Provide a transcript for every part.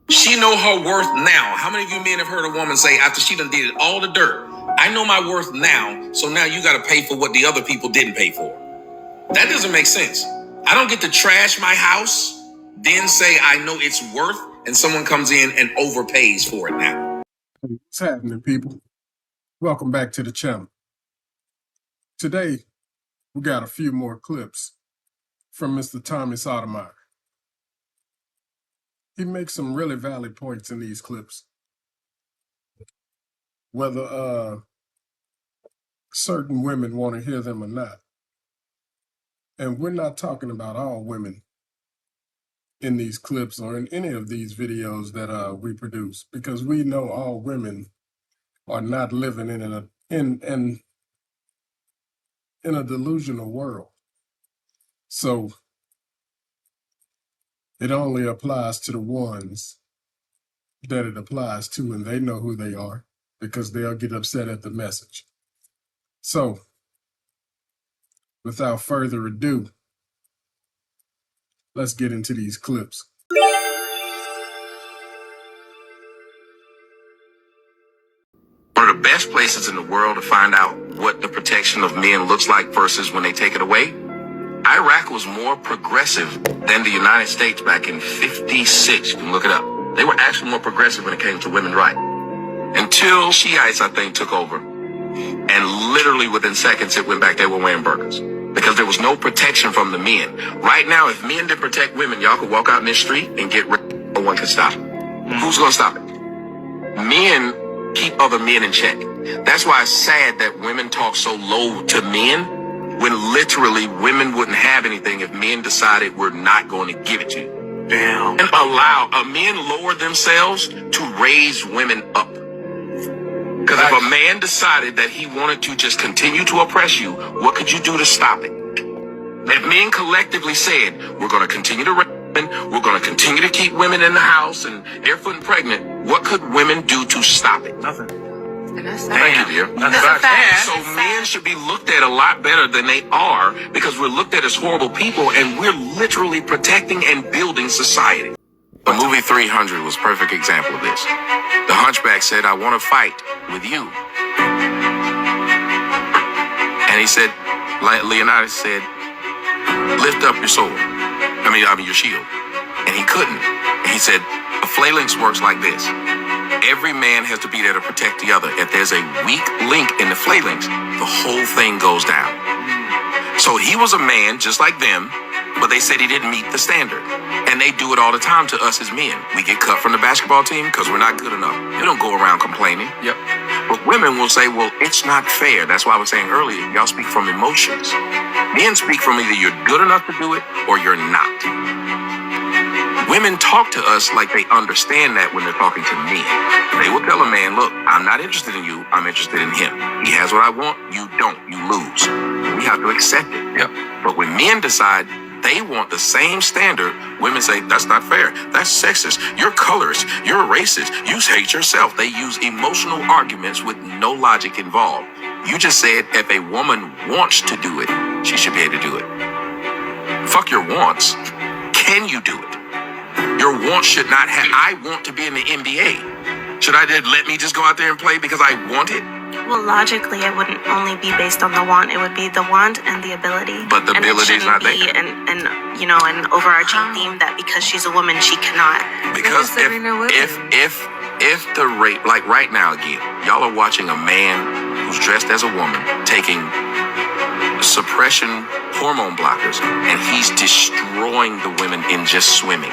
She know her worth now. How many of you men have heard a woman say after she done did all the dirt, I know my worth now, so now you got to pay for what the other people didn't pay for? That doesn't make sense. I don't get to trash my house, then say I know its worth, and someone comes in and overpays for it now. What's happening, people? Welcome back to the channel. Today, we got a few more clips from Mr. Tommy Sotomayor. He makes some really valid points in these clips. Whether certain women want to hear them or not. And we're not talking about all women in these clips or in any of these videos that we produce, because we know all women are not living in a delusional world. So it only applies to the ones that it applies to, and they know who they are because they'll get upset at the message. So, without further ado, let's get into these clips. One of the best places in the world to find out what the protection of men looks like versus when they take it away, Iraq was more progressive than the United States back in 56. You can look it up. They were actually more progressive when it came to women's rights. Until Shiites, I think, took over. And literally within seconds, it went back. They were wearing burqas because there was no protection from the men. Right now, if men didn't protect women, y'all could walk out in the street and get raped. No one could stop it. Who's going to stop it? Men keep other men in check. That's why it's sad that women talk so low to men when literally women wouldn't have anything if men decided we're not going to give it to you. Damn. And allow men lower themselves to raise women up. Because if a man decided that he wanted to just continue to oppress you, what could you do to stop it? If men collectively said, we're going to continue to rape women, we're going to continue to keep women in the house and barefoot and pregnant, what could women do to stop it? Nothing. Thank you, dear. So men should be looked at a lot better than they are because we're looked at as horrible people and we're literally protecting and building society. The movie 300 was a perfect example of this. The hunchback said, I want to fight with you. And he said, like Leonidas said, lift up your sword. I mean your shield. And he couldn't. And he said, a phalanx works like this. Every man has to be there to protect the other. If there's a weak link in the phalanx, the whole thing goes down. So he was a man just like them, but they said he didn't meet the standard. And they do it all the time to us as men. We get cut from the basketball team because we're not good enough. You don't go around complaining. Yep. But women will say, well, it's not fair. That's why I was saying earlier, y'all speak from emotions. Men speak from either you're good enough to do it or you're not. Women talk to us like they understand that when they're talking to men. They will tell a man, look, I'm not interested in you. I'm interested in him. He has what I want. You don't. You lose. We have to accept it. Yep. But when men decide they want the same standard, women say, that's not fair. That's sexist. You're colorist. You're racist. You hate yourself. They use emotional arguments with no logic involved. You just said if a woman wants to do it, she should be able to do it. Fuck your wants. Can you do it? Your wants should not have, I want to be in the NBA. Should I let me just go out there and play because I want it? Well, logically, it wouldn't only be based on the want. It would be the want and the ability. But the ability is not there. And an overarching theme that because she's a woman, she cannot. Because if the rate, like right now again, y'all are watching a man who's dressed as a woman taking suppression hormone blockers, and he's destroying the women in just swimming.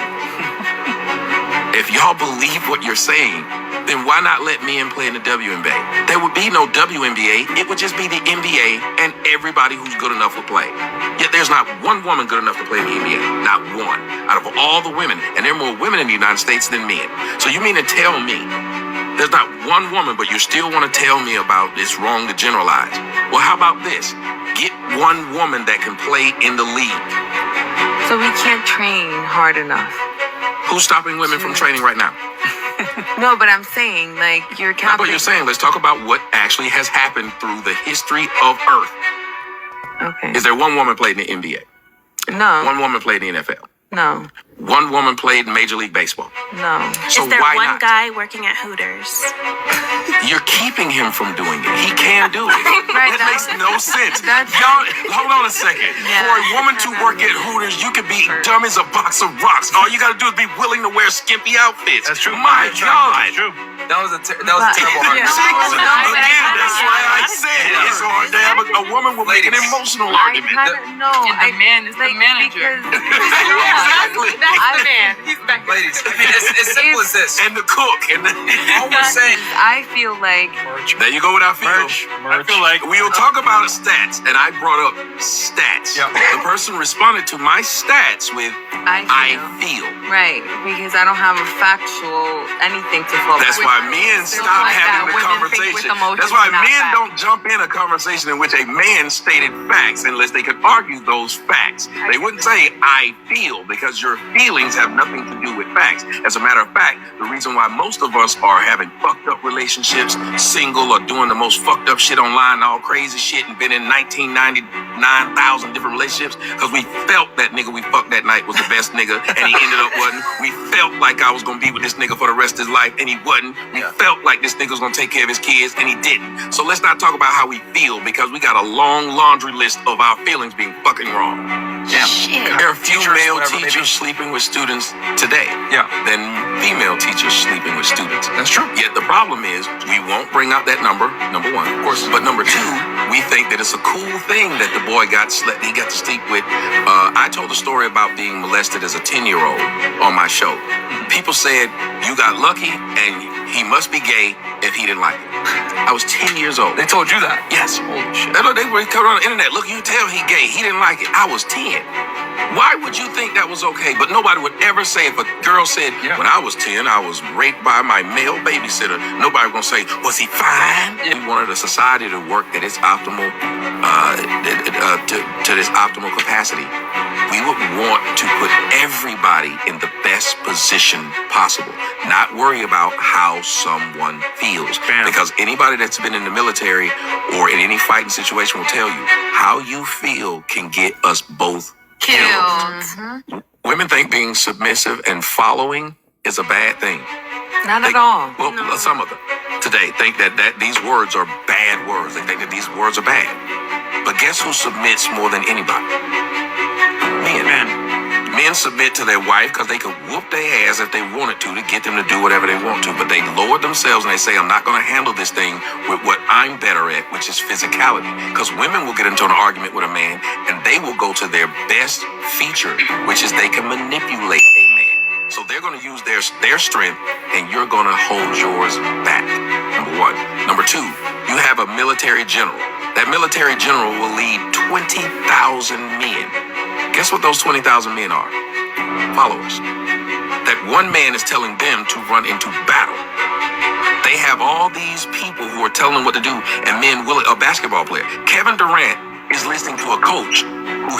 If y'all believe what you're saying, then why not let men play in the WNBA? There would be no WNBA. It would just be the NBA, and everybody who's good enough would play. Yet there's not one woman good enough to play in the NBA. Not one. Out of all the women, and there are more women in the United States than men. So you mean to tell me there's not one woman, but you still want to tell me about it's wrong to generalize? Well, how about this? Get one woman that can play in the league. So we can't train hard enough. Who's stopping women from training right now? No, but I'm saying, like, you're counting. But you're saying, let's talk about what actually has happened through the history of Earth. Okay. Is there one woman played in the NBA? No. One woman played in the NFL? No. One woman played in Major League Baseball. No. So Is there why one not? guy working at Hooters? You're keeping him from doing it. He can do it. Right, That makes no sense. that's- Y'all, hold on a second. Yeah. For a woman to work at Hooters, you could be dumb as a box of rocks. All you gotta do is be willing to wear skimpy outfits. That's true. My God. That's true. That was a terrible argument. Again, that's why I said it's hard to have a woman will make an emotional argument. The man is the manager. Exactly. That's the man. Ladies, I mean, it's simple as this. And the cook. And All we're saying, I feel like there you go with our feel. I feel like We'll talk about stats, and I brought up stats. Yeah. The person responded to my stats with I feel. right, because I don't have a factual anything to fall. That's why men stop having the conversation. That's why men don't jump in a conversation in which a man stated facts unless they could argue those facts. They wouldn't say I feel because your feelings have nothing to do with facts. As a matter of fact, the reason why most of us are having fucked up relationships, single, or doing the most fucked up shit online, all crazy shit, and been in 1999,000 different relationships, because we felt that nigga we fucked that night was the best nigga, and he ended up wasn't. We felt like I was gonna be with this nigga for the rest of his life, and he wasn't. We felt like this nigga was gonna take care of his kids, and he didn't. So let's not talk about how we feel, because we got a long laundry list of our feelings being fucking wrong. There are few male teachers sleeping with students today than female teachers sleeping with students. that's true. Yet the problem is we won't bring out that number one, of course. But number two, we think that it's a cool thing that the boy got to sleep with. I told a story about being molested as a 10-year-old on my show. People said you got lucky and he must be gay if he didn't like it. I was 10 years old. They told you that. Yes. Holy shit. They were coming on the internet. Look, you tell he gay. He didn't like it. I was 10. Why would you think that was okay? But nobody would ever say, if a girl said, when I was 10, I was raped by my male babysitter, nobody was going to say, was he fine? We wanted a society to work at its optimal, to this optimal capacity. We would want to put everybody in the best position possible, not worry about how someone feels. Because anybody that's been in the military or in any fighting situation will tell you, how you feel can get us both killed. Women think being submissive and following is a bad thing. Not at all. Well, some of them today think that these words are bad words. They think that these words are bad. But guess who submits more than anybody? Men. Men submit to their wife because they could whoop their ass if they wanted to get them to do whatever they want to. But they lower themselves and they say, I'm not going to handle this thing with what I'm better at, which is physicality. Because women will get into an argument with a man and they will go to their best feature, which is they can manipulate a man. So they're going to use their strength and you're going to hold yours back. Number one. Number two, you have a military general. That military general will lead 20,000 men. Guess what those 20,000 men are? Followers. That one man is telling them to run into battle. They have all these people who are telling them what to do, and men will. A basketball player, Kevin Durant, is listening to a coach who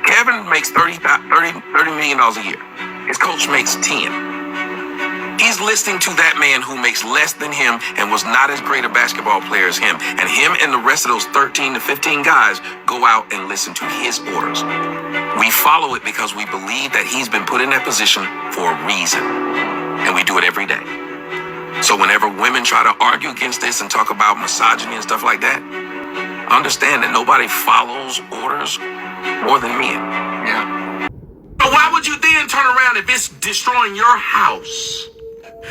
Kevin makes $30 million a year. His coach makes 10. He's listening to that man who makes less than him and was not as great a basketball player as him. And him and the rest of those 13 to 15 guys go out and listen to his orders. We follow it because we believe that he's been put in that position for a reason. And we do it every day. So whenever women try to argue against this and talk about misogyny and stuff like that, understand that nobody follows orders more than men. So why would you then turn around if it's destroying your house?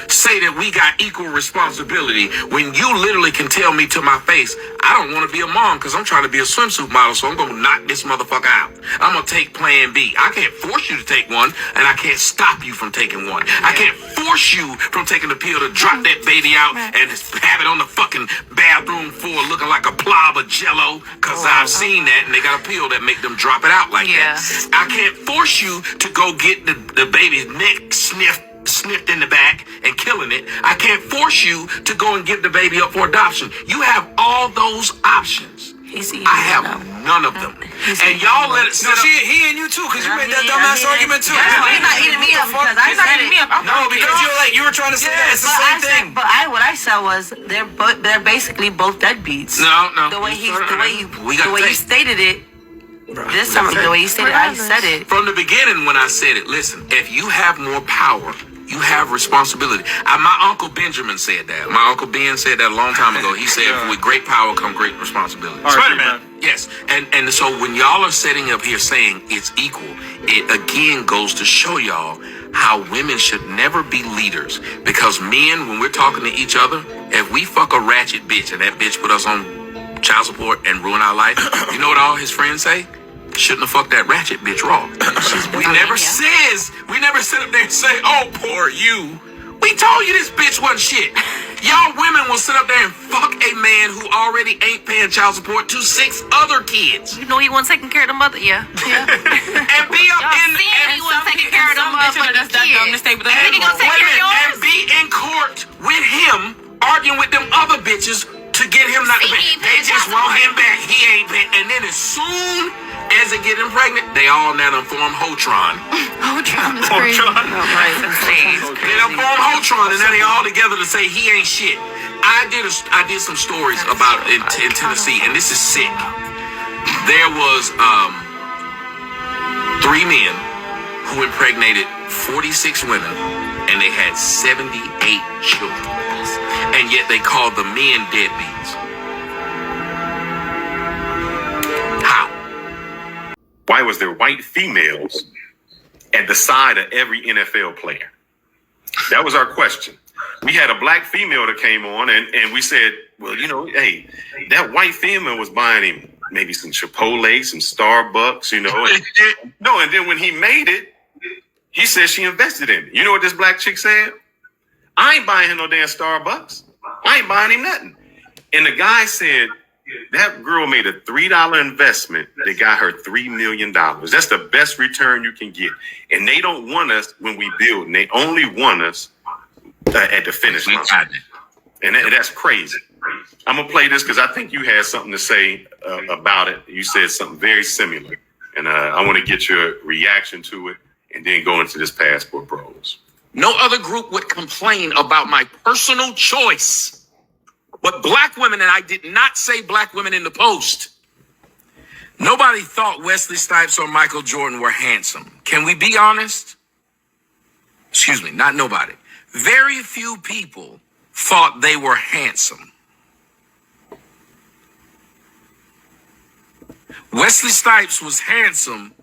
Say that we got equal responsibility when you literally can tell me to my face, I don't want to be a mom because I'm trying to be a swimsuit model, so I'm going to knock this motherfucker out. I'm going to take plan B. I can't force you to take one, and I can't stop you from taking one. I can't force you from taking the pill to drop that baby out and have it on the fucking bathroom floor looking like a blob of jello, because I've seen that, and they got a pill that make them drop it out like that. I can't force you to go get the baby's neck sniffed in the back and killing it. I can't force you to go and give the baby up for adoption. You have all those options. I have none of them. And y'all let it sit up. He and you too, because you made that dumbass argument too. He's not eating me up because I said it. No, because you were trying to say that it's the same thing. But what I said was they're basically both deadbeats. No. The way you stated it This time, the way you said it, I said it. From the beginning when I said it, listen, if you have more power, you have responsibility. My Uncle Benjamin said that. My Uncle Ben said that a long time ago. He said, with great power come great responsibility. Spider-Man. Yes, and so when y'all are sitting up here saying it's equal, it again goes to show y'all how women should never be leaders. Because men, when we're talking to each other, if we fuck a ratchet bitch and that bitch put us on child support and ruin our life, you know what all his friends say? Shouldn't have fucked that ratchet bitch raw. We never sit up there and say, oh, poor you. We told you this bitch wasn't shit. Y'all women will sit up there and fuck a man who already ain't paying child support to 6 other kids. You know he wasn't taking care of the mother, yeah. And be up in He wasn't taking care of the motherfucking kids. and be in court with him, arguing with them other bitches to get him not to pay. They just want him back. He ain't paying. And then as soon as they get him pregnant, they all now done form Hotron. Hotron is crazy. They done form Hotron, and now they all together to say he ain't shit. I did some stories about in Tennessee, and this is sick. There was 3 men who impregnated 46 women, and they had 78 children. And yet they called the men deadbeats. How? Why was there white females at the side of every NFL player? That was our question. We had a black female that came on and we said, well, you know, hey, that white female was buying him maybe some Chipotle, some Starbucks, you know. And then when he made it, he said she invested in it. You know what this black chick said? I ain't buying him no damn Starbucks. I ain't buying him nothing. And the guy said, that girl made a $3 investment that got her $3 million. That's the best return you can get. And they don't want us when we build. And they only want us at the finish line. And that's crazy. I'm going to play this because I think you had something to say about it. You said something very similar. And I want to get your reaction to it and then go into this Passport Bros. No other group would complain about my personal choice. But black women, and I did not say black women in the post, nobody thought Wesley Snipes or Michael Jordan were handsome. Can we be honest? Excuse me, not nobody. Very few people thought they were handsome. Wesley Snipes was handsome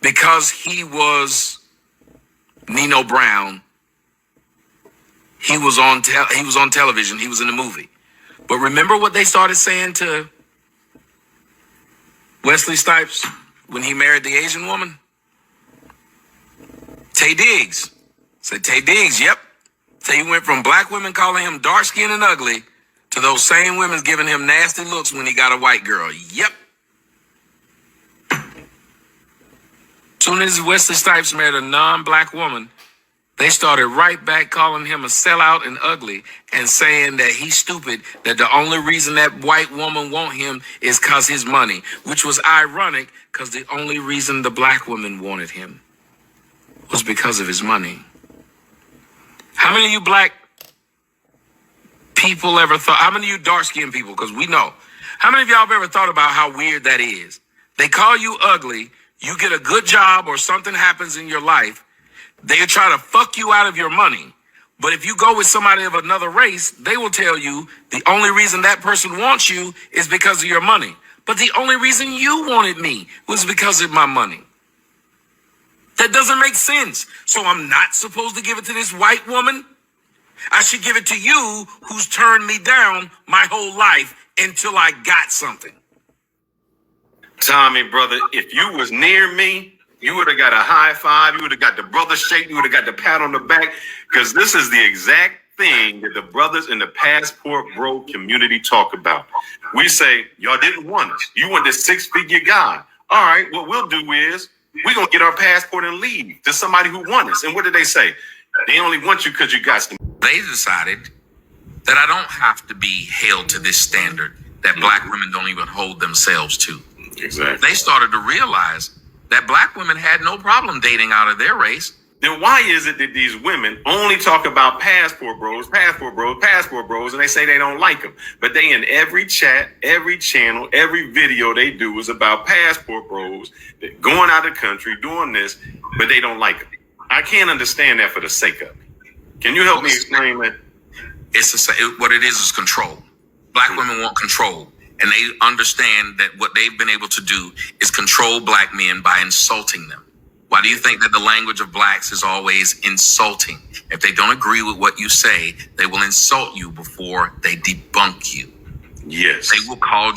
because he was Nino Brown. He was on television. He was in the movie. But remember what they started saying to Wesley Snipes when he married the Asian woman? Tay Diggs. Said Tay Diggs, yep. So he went from black women calling him dark skinned and ugly to those same women giving him nasty looks when he got a white girl. Yep. Soon as Wesley Snipes married a non-black woman, they started right back calling him a sellout and ugly and saying that he's stupid, that the only reason that white woman want him is because his money, which was ironic because the only reason the black woman wanted him was because of his money. How many of you black people ever thought, how many of you dark-skinned people, because we know, how many of y'all have ever thought about how weird that is? They call you ugly, you get a good job or something happens in your life, they try to fuck you out of your money. But if you go with somebody of another race, they will tell you the only reason that person wants you is because of your money. But the only reason you wanted me was because of my money. That doesn't make sense. So I'm not supposed to give it to this white woman? I should give it to you who's turned me down my whole life until I got something. Tommy, brother, if you was near me, you would have got a high five. You would have got the brother shake. You would have got the pat on the back. Because this is the exact thing that the brothers in the Passport Bro community talk about. We say, y'all didn't want us. You want this 6-figure guy. All right, what we'll do is we're going to get our passport and leave to somebody who wants us. And what did they say? They only want you because you got some. They decided that I don't have to be held to this standard that black women don't even hold themselves to. Exactly. They started to realize that black women had no problem dating out of their race then why is it that these women only talk about passport bros, and they say they don't like them? But they in every chat, every channel, every video they do is about passport bros, going out of the country, doing this, but they don't like them. I can't understand that for the sake of it. Can you help me explain that? What it is control. Black women want control, and they understand that what they've been able to do is control black men by insulting them. Why do you think that the language of blacks is always insulting? If they don't agree with what you say, they will insult you before they debunk you. Yes. They will call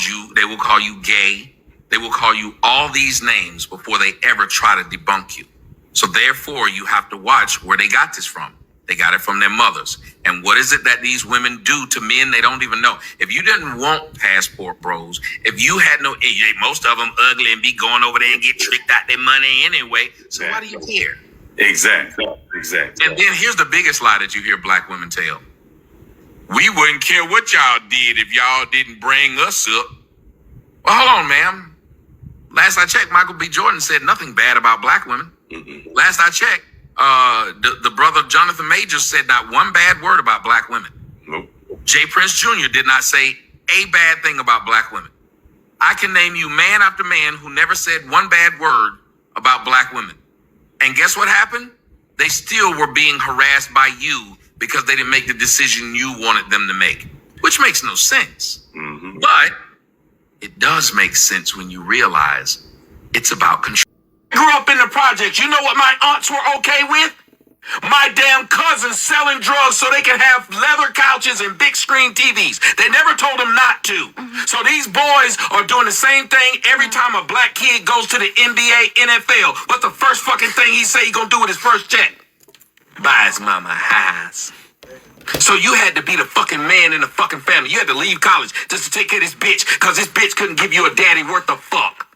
you gay. They will call you all these names before they ever try to debunk you. So therefore, you have to watch where they got this from. They got it from their mothers. And what is it that these women do to men they don't even know? If you didn't want passport bros, if you had no, most of them ugly and be going over there and get tricked out their money anyway, so why do you care? Exactly. And then here's the biggest lie that you hear black women tell. We wouldn't care what y'all did if y'all didn't bring us up. Well, hold on, ma'am. Last I checked, Michael B. Jordan said nothing bad about black women. Mm-hmm. Last I checked, the brother Jonathan Majors said not one bad word about black women. Nope. Jay Prince Jr. did not say a bad thing about black women. I can name you man after man who never said one bad word about black women. And guess what happened? They still were being harassed by you because they didn't make the decision you wanted them to make, which makes no sense. Mm-hmm. But it does make sense when you realize it's about control. Grew up in the projects. You know what my aunts were okay with? My damn cousins selling drugs so they can have leather couches and big screen TVs. They never told them not to. So these boys are doing the same thing every time a black kid goes to the NBA, NFL. What's the first fucking thing he say he gonna do with his first check? Buy his mama a house. So you had to be the fucking man in the fucking family. You had to leave college just to take care of this bitch because this bitch couldn't give you a daddy worth of fuck.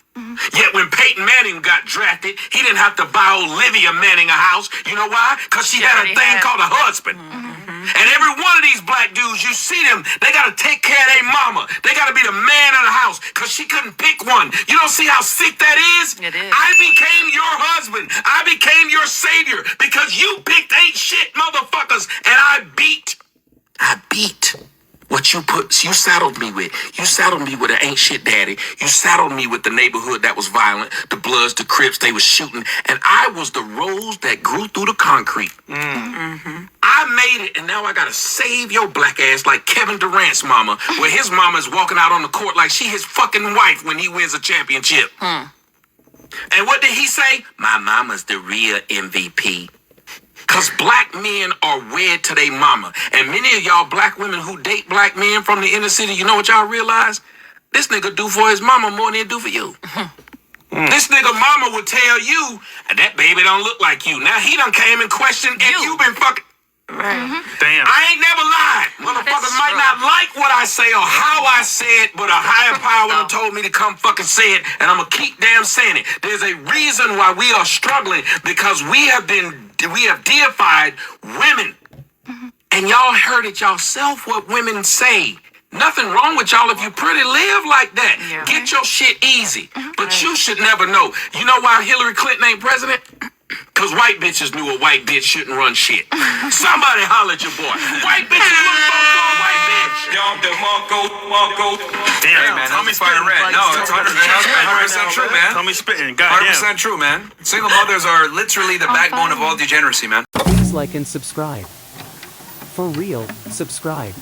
Yet when Peyton Manning got drafted, he didn't have to buy Olivia Manning a house. You know why? Because she had a thing called a husband. And every one of these black dudes, you see them, they got to take care of their mama. They got to be the man of the house because she couldn't pick one. You don't see how sick that is? It is. I became your husband. I became your savior because you picked ain't shit motherfuckers. And I beat what you saddled me with. You saddled me with an ain't shit daddy. You saddled me with the neighborhood that was violent, the Bloods, the Crips, they was shooting. And I was the rose that grew through the concrete. I made it, and now I gotta save your black ass like Kevin Durant's mama, where his mama is walking out on the court like she his fucking wife when he wins a championship. And what did he say? My mama's the real MVP. Because black men are wed to their mama. And many of y'all black women who date black men from the inner city, you know what y'all realize? This nigga do for his mama more than he do for you. This nigga mama would tell you, that baby don't look like you. Now he done came and questioned and you been fucking... Damn. I ain't never lied. Motherfuckers might not like what I say or how I say it, but a higher power done told me to come fucking say it, and I'm gonna keep damn saying it. There's a reason why we are struggling, because we have deified women. And y'all heard it yourself what women say. Nothing wrong with y'all if you pretty live like that. Yeah. Get your shit easy. But you should never know. You know why Hillary Clinton ain't president? Because white bitches knew a white bitch shouldn't run shit. Somebody holler at your boy. White bitches look for a white bitch. Damn, man, Tommy's firing red. No, it's 100% true, man. Tommy spitting. Goddamn. 100% true, man. Single mothers are literally the backbone of all degeneracy, man. Please like and subscribe. For real, subscribe.